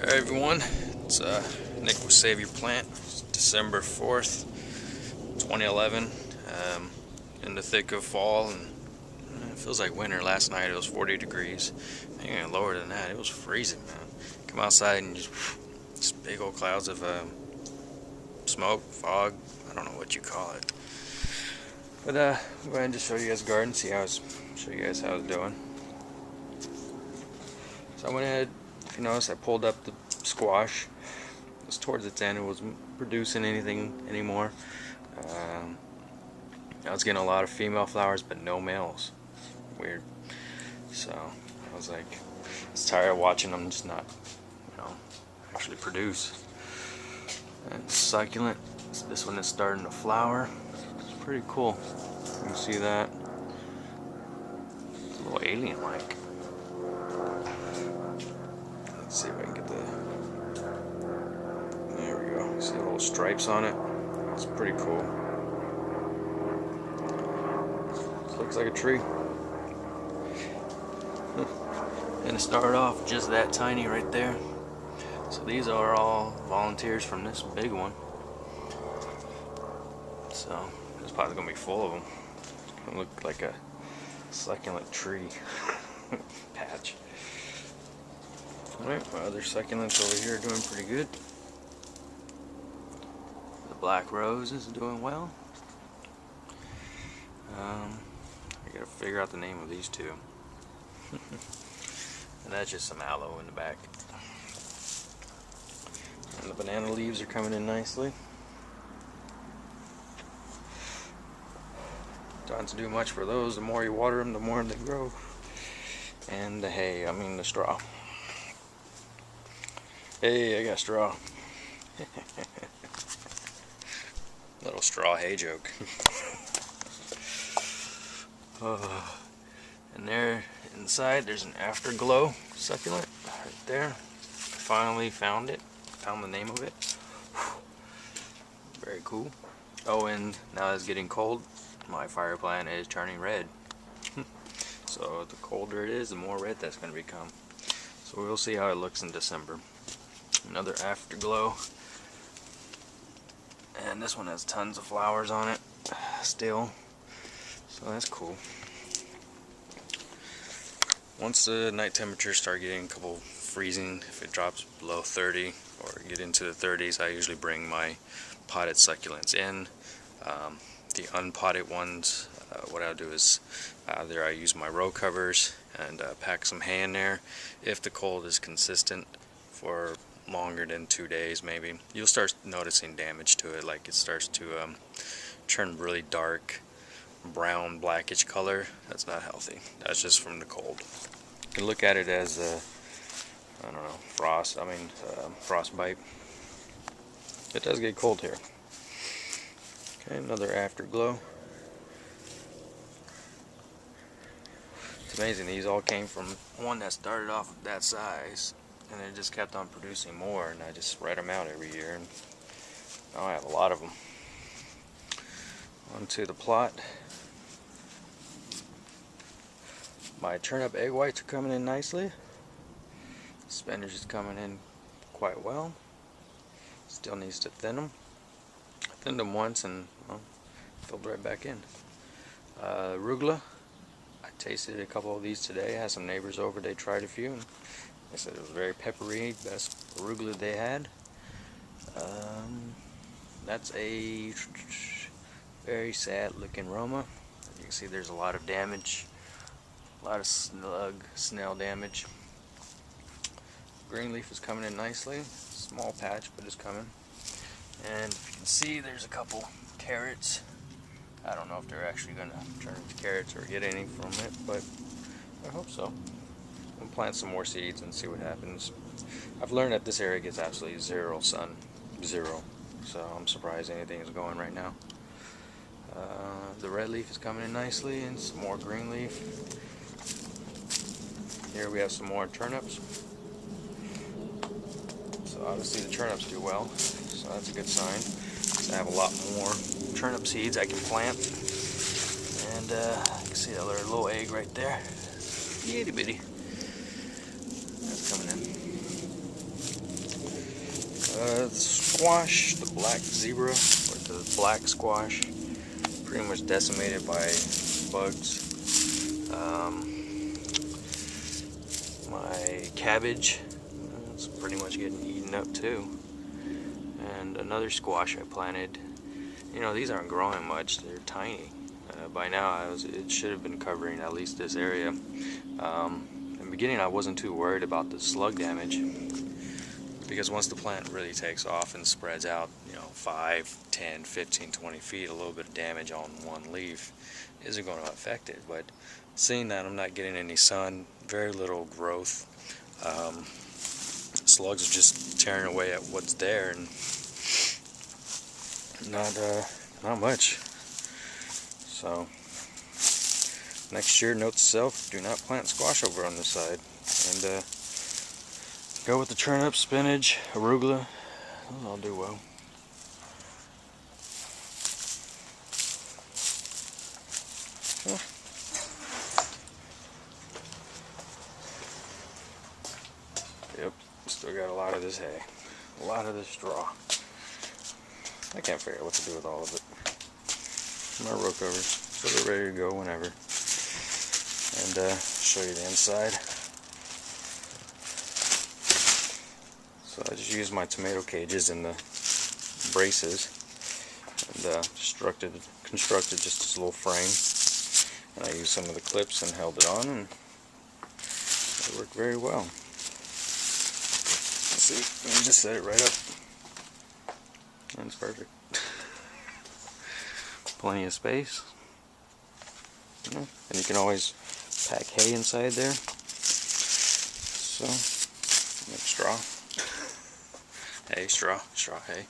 Hey everyone, it's Nick with Savemyplant. It's December 4th, 2011. In the thick of fall, and it feels like winter. Last night it was 40 degrees. I think even lower than that. It was freezing, man. Come outside and just big old clouds of smoke, fog. I don't know what you call it. But I'll go ahead and just show you guys the garden. Show you guys how it's doing. So I went ahead. If you notice, I pulled up the squash. It was towards its end. It wasn't producing anything anymore. I was getting a lot of female flowers, but no males. Weird. So I was like, I was tired of watching them just not, actually produce. And succulent. This one is starting to flower. It's pretty cool. You can see that. It's a little alien-like. Let's see if I can get there we go. See the little stripes on it? It's pretty cool. It looks like a tree. And it started off just that tiny right there. So these are all volunteers from this big one. So it's probably going to be full of them. It's going to look like a succulent tree patch. Alright, my other succulents over here are doing pretty good. The black rose is doing well. I gotta figure out the name of these two. And that's just some aloe in the back. And the banana leaves are coming in nicely. Don't have to do much for those. The more you water them, the more they grow. And the hay, the straw. Hey, I got straw. Little straw hay joke. And there inside there's an afterglow succulent right there. Finally found it. Found the name of it. Very cool. Oh, and now it's getting cold. My fire plant is turning red. So the colder it is, the more red that's going to become. So we'll see how it looks in December. Another afterglow, and this one has tons of flowers on it still, so that's cool. Once the night temperatures start getting a couple freezing, if it drops below 30 or get into the 30s, I usually bring my potted succulents in. The unpotted ones, what I'll do is either I use my row covers and pack some hay in there. If the cold is consistent for longer than 2 days, maybe you'll start noticing damage to it, like it starts to turn really dark brown blackish color. That's not healthy. That's just from the cold. You can look at it as I don't know, frostbite. It does get cold here. Okay, another afterglow. It's amazing, these all came from one that started off that size, and it just kept on producing more, and I just spread them out every year, and now I have a lot of them. Onto the plot. My turnip egg whites are coming in nicely. Spinach is coming in quite well. Still needs to thin them. I thinned them once and filled right back in. Arugula. I tasted a couple of these today. I had some neighbors over, they tried a few, and they said it was very peppery, best arugula they had. That's a very sad looking Roma. You can see there's a lot of damage, a lot of snail damage. Green leaf is coming in nicely. Small patch, but it's coming. And if you can see, there's a couple carrots. I don't know if they're actually going to turn into carrots or get any from it, but I hope so. We'll plant some more seeds and see what happens. I've learned that this area gets absolutely zero sun. Zero. So I'm surprised anything is going right now. The red leaf is coming in nicely, and some more green leaf. Here we have some more turnips. So obviously the turnips do well, so that's a good sign. So I have a lot more turnip seeds I can plant. And you can see that little egg right there. Itty bitty. That's coming in. The squash, the black zebra, or the black squash, pretty much decimated by bugs. My cabbage, it's pretty much getting eaten up too. And another squash I planted. You know, these aren't growing much, they're tiny. By now it should have been covering at least this area. In the beginning I wasn't too worried about the slug damage, because once the plant really takes off and spreads out, you know, 5, 10, 15, 20 feet, a little bit of damage on one leaf isn't going to affect it. But seeing that I'm not getting any sun, very little growth, slugs are just tearing away at what's there, and not much. So next year, note to self: do not plant squash over on this side, and go with the turnip, spinach, arugula. Those all do well. Yep, still got a lot of this hay, a lot of this straw. I can't figure out what to do with all of it. My row covers, so they're ready to go whenever. And show you the inside. So I just used my tomato cages and the braces, and constructed just this little frame. And I used some of the clips and held it on, and it worked very well. Let's see, let me just set it right up. That's perfect. Plenty of space. Yeah. And you can always pack hay inside there. So, make straw. Hay, straw, hay.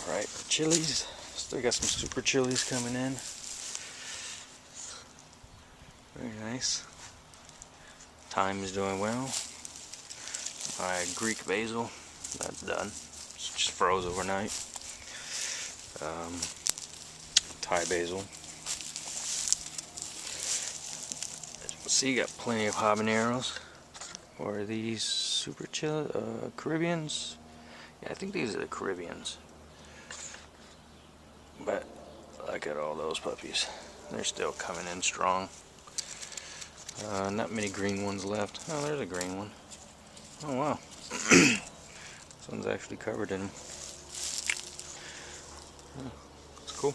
Alright, chilies. Still got some super chilies coming in. Very nice. Thyme is doing well. My Greek basil, that's done. It's just froze overnight. Thai basil. As you can see, got plenty of habaneros. Or are these super chill Caribbeans? Yeah, I think these are the Caribbeans. But look at all those puppies. They're still coming in strong. Not many green ones left. Oh, there's a green one. Oh wow. This one's actually covered in them. Oh, that's cool.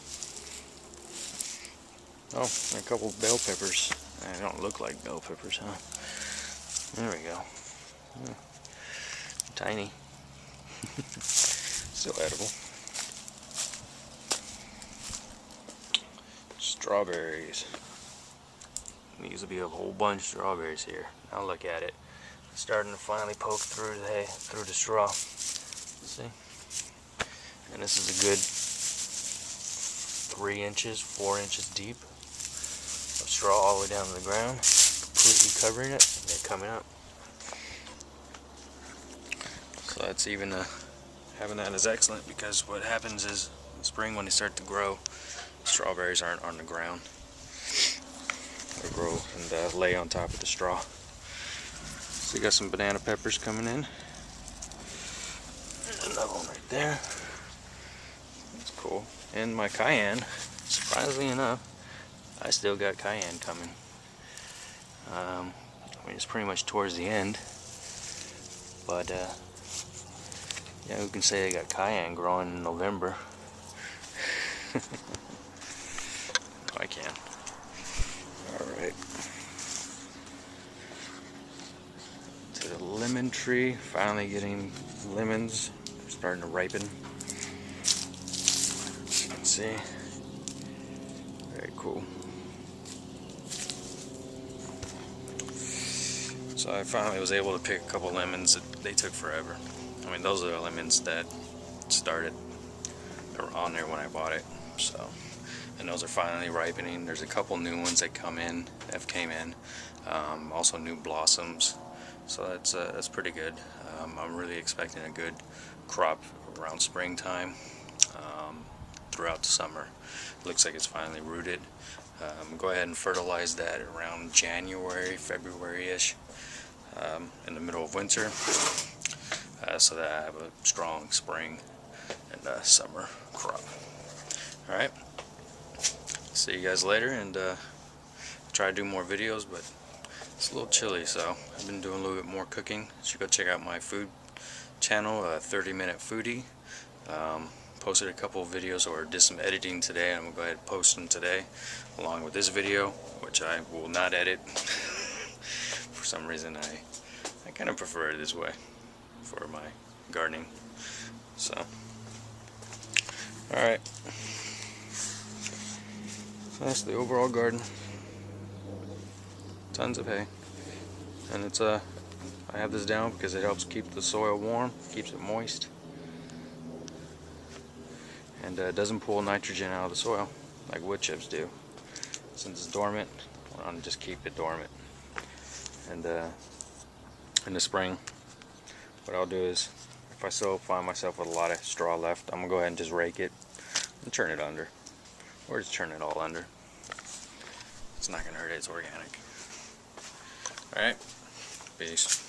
Oh, and a couple bell peppers. They don't look like bell peppers, huh? There we go. Yeah. Tiny. Still edible. Strawberries. Needs to be a whole bunch of strawberries here. Now look at it. It's starting to finally poke through the straw. See? And this is a good 3 inches, 4 inches deep of straw all the way down to the ground, completely covering it, and they're coming up. So that's even having that is excellent, because what happens is in spring when they start to grow, strawberries aren't on the ground. They grow and lay on top of the straw. So you got some banana peppers coming in. There's another one right there. That's cool. And my cayenne, surprisingly enough, I still got cayenne coming. I mean, it's pretty much towards the end, but yeah, who can say I got cayenne growing in November? I can. Alright. To the lemon tree, finally getting lemons. They're starting to ripen. As you can see. Very cool. So I finally was able to pick a couple lemons. They took forever. I mean, those are the lemons that started. They were on there when I bought it. So, and those are finally ripening. There's a couple new ones that came in. Also new blossoms. So that's pretty good. I'm really expecting a good crop around springtime, throughout the summer. Looks like it's finally rooted. Go ahead and fertilize that around January, February-ish. in the middle of winter, so that I have a strong spring and summer crop. Alright, see you guys later, and try to do more videos, but it's a little chilly, so I've been doing a little bit more cooking. You should go check out my food channel, 30-minute foodie. Posted a couple of videos, or did some editing today. I'm gonna go ahead and post them today along with this video, which I will not edit. For some reason I kind of prefer it this way for my gardening. So alright, so that's the overall garden. Tons of hay, and it's I have this down because it helps keep the soil warm, keeps it moist, and doesn't pull nitrogen out of the soil like wood chips do. Since it's dormant, I want to just keep it dormant. And in the spring, what I'll do is, if I still find myself with a lot of straw left, I'm gonna go ahead and just rake it and turn it under, or just turn it all under. It's not gonna hurt it, it's organic. Alright, peace.